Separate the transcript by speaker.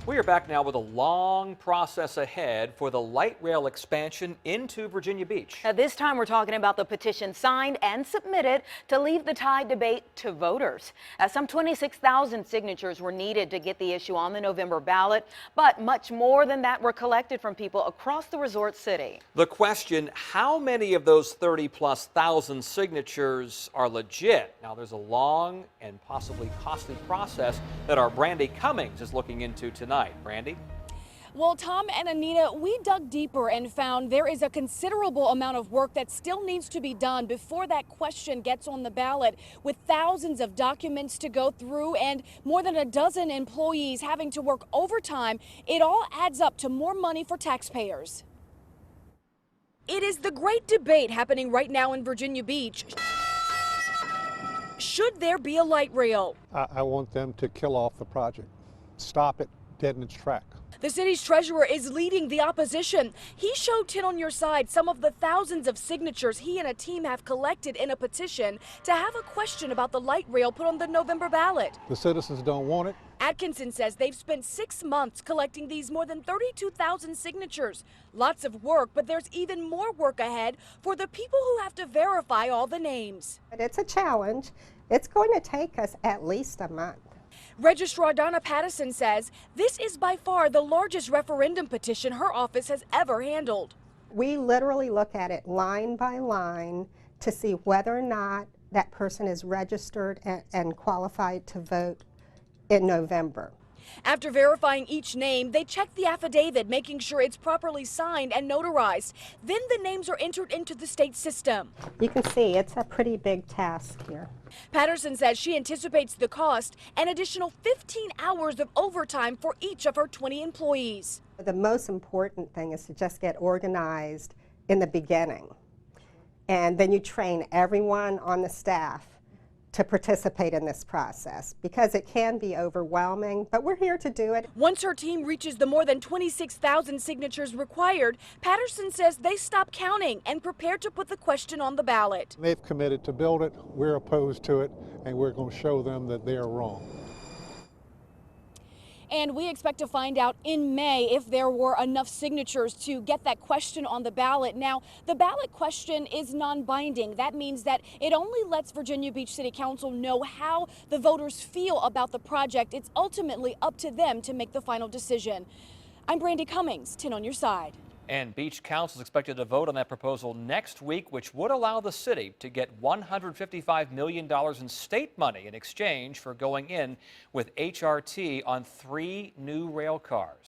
Speaker 1: We are back now with a long process ahead for the light rail expansion into Virginia Beach.
Speaker 2: This time we're talking about the petition signed and submitted to leave the tie debate to voters. Some 26,000 signatures were needed to get the issue on the November ballot, but much more than that were collected from people across the resort city.
Speaker 1: The question, how many of those 30+ thousand signatures are legit? Now, there's a long and possibly costly process that our Brandi Cummings is looking into tonight. Brandi?
Speaker 3: Well, Tom and Anita, we dug deeper and found there is a considerable amount of work that still needs to be done before that question gets on the ballot, with thousands of documents to go through and more than a dozen employees having to work overtime. It all adds up to more money for taxpayers. It is the great debate happening right now in Virginia Beach. Should there be a light rail?
Speaker 4: I want them to kill off the project, stop it dead in its track.
Speaker 3: The city's treasurer is leading the opposition. He showed 10 on your side some of the thousands of signatures he and a team have collected in a petition to have a question about the light rail put on the November ballot.
Speaker 4: The citizens don't want it.
Speaker 3: Atkinson says they've spent 6 months collecting these more than 32,000 signatures. Lots of work, but there's even more work ahead for the people who have to verify all the names.
Speaker 5: It's a challenge. It's going to take us at least a month.
Speaker 3: Registrar Donna Pattison says this is by far the largest referendum petition her office has ever handled.
Speaker 5: We literally look at it line by line to see whether or not that person is registered and qualified to vote in November.
Speaker 3: After verifying each name, they check the affidavit, making sure it's properly signed and notarized. Then the names are entered into the state system.
Speaker 5: You can see it's a pretty big task here.
Speaker 3: Patterson says she anticipates the cost an additional 15 hours of overtime for each of her 20 employees.
Speaker 5: The most important thing is to just get organized in the beginning. And then you train everyone on the staff to participate in this process, because it can be overwhelming, but we're here to do it.
Speaker 3: Once her team reaches the more than 26,000 signatures required, Patterson says they stop counting and prepare to put the question on the ballot.
Speaker 4: They've committed to build it, we're opposed to it, and we're going to show them that they're wrong.
Speaker 3: And we expect to find out in May if there were enough signatures to get that question on the ballot. Now, the ballot question is non-binding. That means that it only lets Virginia Beach City Council know how the voters feel about the project. It's ultimately up to them to make the final decision. I'm Brandi Cummings, 10 on your side.
Speaker 1: And Beach Council is expected to vote on that proposal next week, which would allow the city to get $155 million in state money in exchange for going in with HRT on 3 new rail cars.